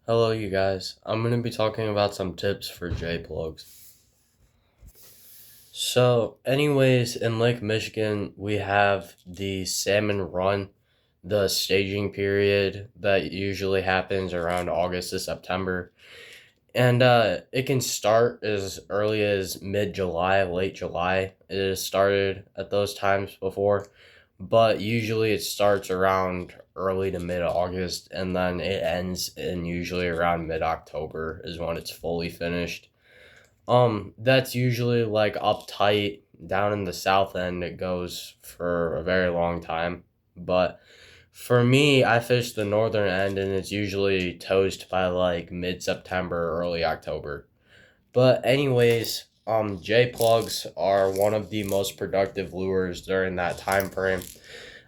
Hello, you guys. I'm going to be talking about some tips for J plugs. So, anyways, in Lake Michigan, we have the salmon run, the staging period that usually happens around August to September. And it can start as early as mid July, late July. It has started at those times before, but usually it starts around early to mid August and then it ends in usually around mid October is when it's fully finished. That's usually like uptight down in the south end. It goes for a very long time, but for me, I fish the northern end and it's usually toast by like mid September, early October. But anyways, J plugs are one of the most productive lures during that time frame.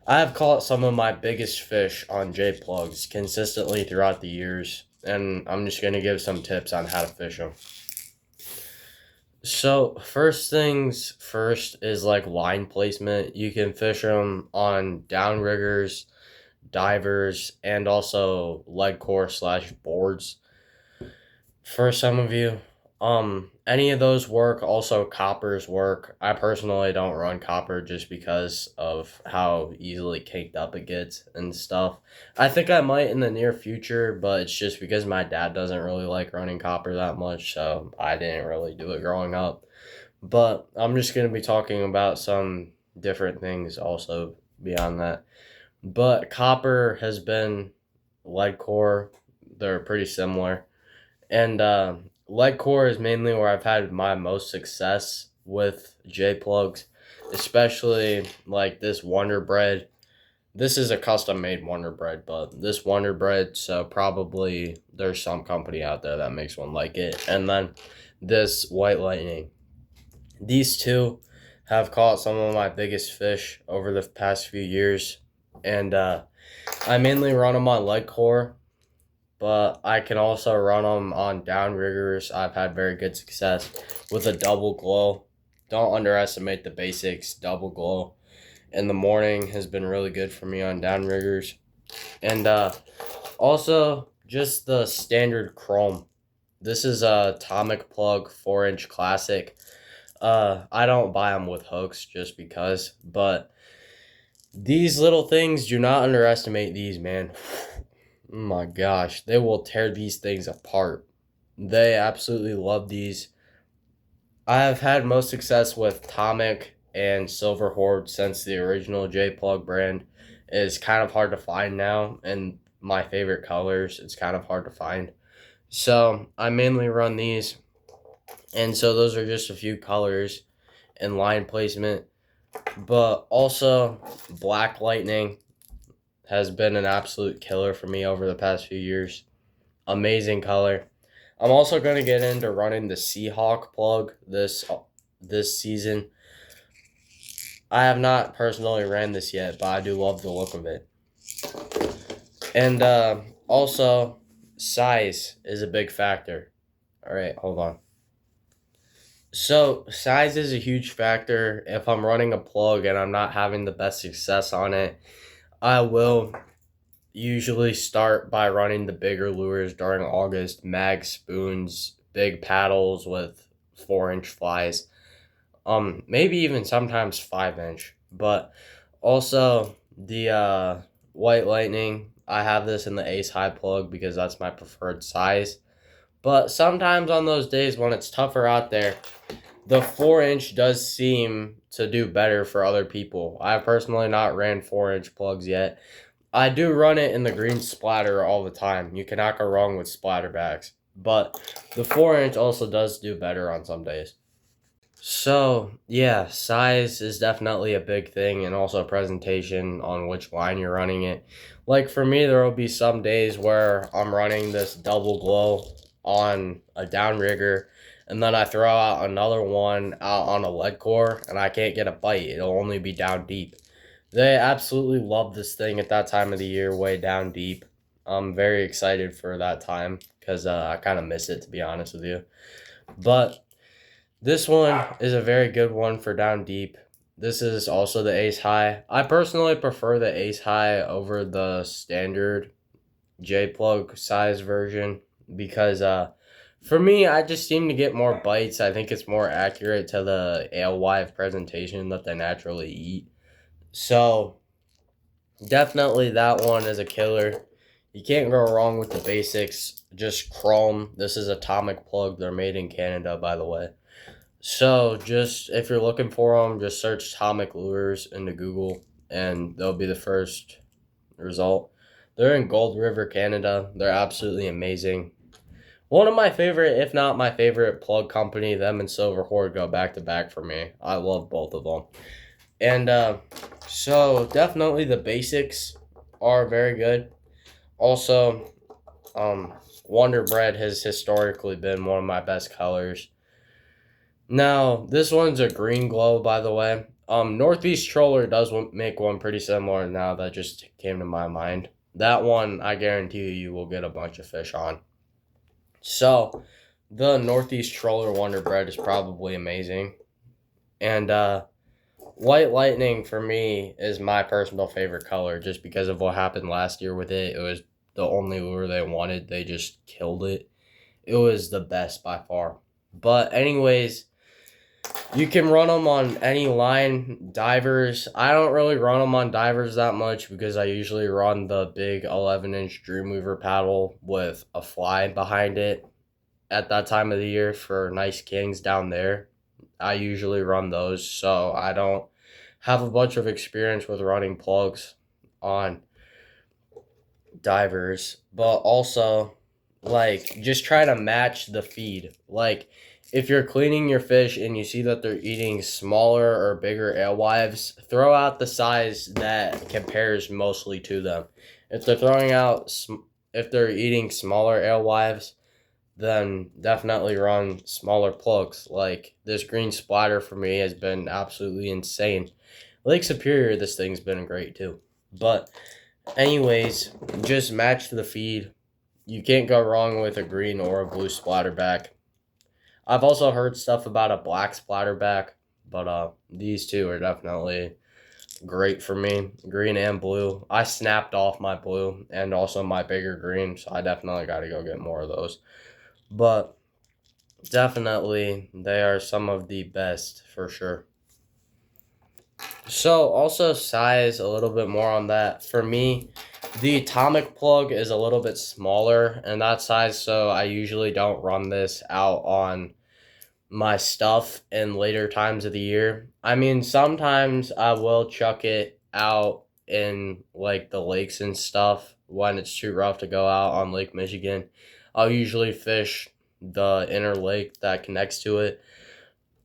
I have caught some of my biggest fish on J plugs consistently throughout the years, and I'm just gonna give some tips on how to fish them. So first things first is like line placement. You can fish them on downriggers, divers, and also lead core slash boards. For some of you, any of those work. Also, coppers work. I personally don't run copper just because of how easily caked up it gets and stuff. I think I might in the near future, but it's just because my dad doesn't really like running copper that much, so I didn't really do it growing up. But I'm just gonna be talking about some different things also beyond that. But copper has been lead core. They're pretty similar. And lead core is mainly where I've had my most success with J plugs, especially like this Wonder Bread. This is a custom made Wonder Bread, but this Wonder Bread, so probably there's some company out there that makes one like it. And then this White Lightning. These two have caught some of my biggest fish over the past few years. And I mainly run them on lead core, but I can also run them on downriggers. I've had very good success with a double glow. Don't underestimate the basics. Double glow in the morning has been really good for me on downriggers. And also just the standard chrome. This is a Atomic Plug 4-inch classic. I don't buy them with hooks just because, but these little things, do not underestimate these, man. Oh my gosh, they will tear these things apart. They absolutely love these. I have had most success with Atomic and Silver Horde since the original J Plug brand is kind of hard to find now, and my favorite colors, it's kind of hard to find. So I mainly run these, and so those are just a few colors and line placement. But also, Black Lightning has been an absolute killer for me over the past few years. Amazing color. I'm also going to get into running the Seahawk plug this season. I have not personally ran this yet, but I do love the look of it. And also, size is a big factor. All right, hold on. So, size is a huge factor. If I'm running a plug and I'm not having the best success on it, I will usually start by running the bigger lures during August, mag spoons, big paddles with 4-inch flies, maybe even sometimes 5-inch. But also the White Lightning, I have this in the Ace High plug because that's my preferred size. But sometimes on those days when it's tougher out there, the 4-inch does seem to do better for other people. I've personally not ran 4-inch plugs yet. I do run it in the green splatter all the time. You cannot go wrong with splatterbacks. But the 4-inch also does do better on some days. So, yeah, size is definitely a big thing, and also presentation on which line you're running it. Like for me, there will be some days where I'm running this double glow on a downrigger, and then I throw out another one out on a lead core, and I can't get a bite. It'll only be down deep. They absolutely love this thing at that time of the year, way down deep. I'm very excited for that time because I kind of miss it, to be honest with you. But this one is a very good one for down deep. This is also the Ace High. I personally prefer the Ace High over the standard J plug size version. because for me, I just seem to get more bites. I think it's more accurate to the alewife presentation that they naturally eat. So definitely that one is a killer. You can't go wrong with the basics. Just chrome. This is atomic plug. They're made in Canada, by the way. So just if you're looking for them, just search atomic lures into Google, and they'll be the first result. They're in Gold River, Canada. They're absolutely amazing. One of my favorite, if not my favorite, plug company. Them and Silver Horde go back to back for me. I love both of them. And so definitely the basics are very good. Also, Wonder Bread has historically been one of my best colors. Now, this one's a green glow, by the way. Northeast Troller does make one pretty similar now that just came to my mind. That one, I guarantee you will get a bunch of fish on. So, the Northeast Troller Wonder Bread is probably amazing. And White Lightning for me is my personal favorite color just because of what happened last year with it. It was the only lure they wanted. They just killed it. It was the best by far. But anyways, you can run them on any line. Divers, I don't really run them on divers that much because I usually run the big 11-inch Dreamweaver paddle with a fly behind it at that time of the year for nice kings down there. I usually run those, so I don't have a bunch of experience with running plugs on divers, but also like just try to match the feed. Like if you're cleaning your fish and you see that they're eating smaller or bigger alewives, throw out the size that compares mostly to them. If they're throwing out if they're eating smaller alewives, then definitely run smaller plugs. Like this green splatter for me has been absolutely insane. Lake Superior, this thing's been great too. But anyways, just match the feed. You can't go wrong with a green or a blue splatterback. I've also heard stuff about a black splatterback, but these two are definitely great for me. Green and blue. I snapped off my blue and also my bigger green, so I definitely got to go get more of those. But definitely, they are some of the best for sure. So, also size, a little bit more on that. For me, the atomic plug is a little bit smaller in that size, so I usually don't run this out on my stuff in later times of the year. I mean, sometimes I will chuck it out in like the lakes and stuff when it's too rough to go out on Lake Michigan. I'll usually fish the inner lake that connects to it.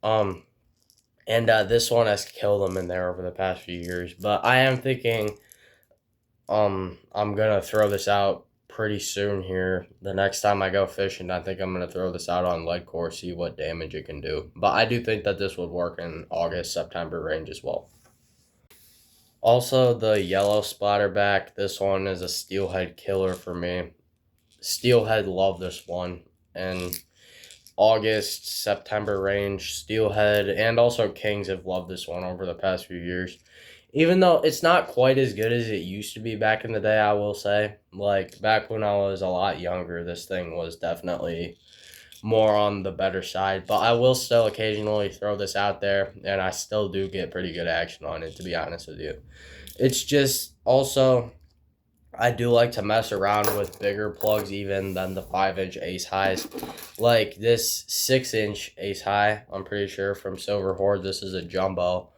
And this one has killed them in there over the past few years. But I am thinking I'm gonna throw this out pretty soon here. The next time I go fishing, I think I'm gonna throw this out on lead core, see what damage it can do. But I do think that this would work in August, September range as well. Also, the yellow splatterback. This one is a steelhead killer for me. Steelhead love this one. And August, September range, steelhead, and also kings have loved this one over the past few years. Even though it's not quite as good as it used to be back in the day, I will say. Like, back when I was a lot younger, this thing was definitely more on the better side. But I will still occasionally throw this out there, and I still do get pretty good action on it, to be honest with you. It's just also, I do like to mess around with bigger plugs even than the 5-inch ace highs. Like this 6-inch ace high, I'm pretty sure from Silver Horde. This is a jumbo.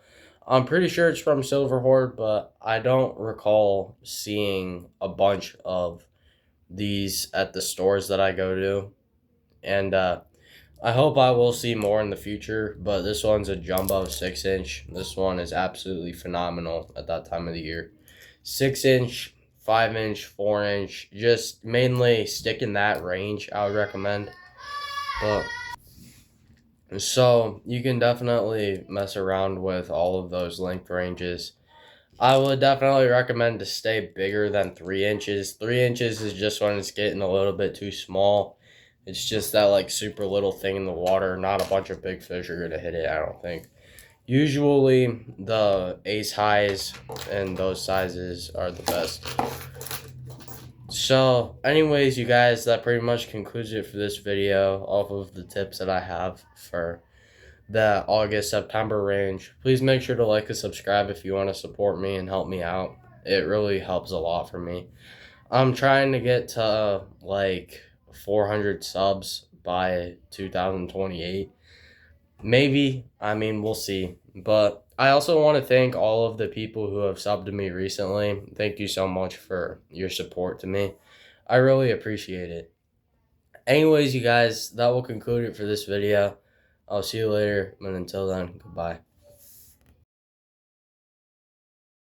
I'm pretty sure it's from Silver Horde, but I don't recall seeing a bunch of these at the stores that I go to. And I hope I will see more in the future, but this one's a jumbo 6-inch. This one is absolutely phenomenal at that time of the year. 6-inch, 5-inch, 4-inch, just mainly stick in that range, I would recommend. But so you can definitely mess around with all of those length ranges. I would definitely recommend to stay bigger than 3 inches. 3 inches is just when it's getting a little bit too small. It's just that like super little thing in the water. Not a bunch of big fish are gonna hit it, I don't think. Usually the ace highs and those sizes are the best. So, anyways, you guys, that pretty much concludes it for this video off of the tips that I have for the August September range. Please make sure to like and subscribe if you want to support me and help me out. It really helps a lot for me. I'm trying to get to like 400 subs by 2028. Maybe, I mean, we'll see. But I also want to thank all of the people who have subbed to me recently. Thank you so much for your support to me. I really appreciate it. Anyways, you guys, that will conclude it for this video. I'll see you later, but until then, goodbye.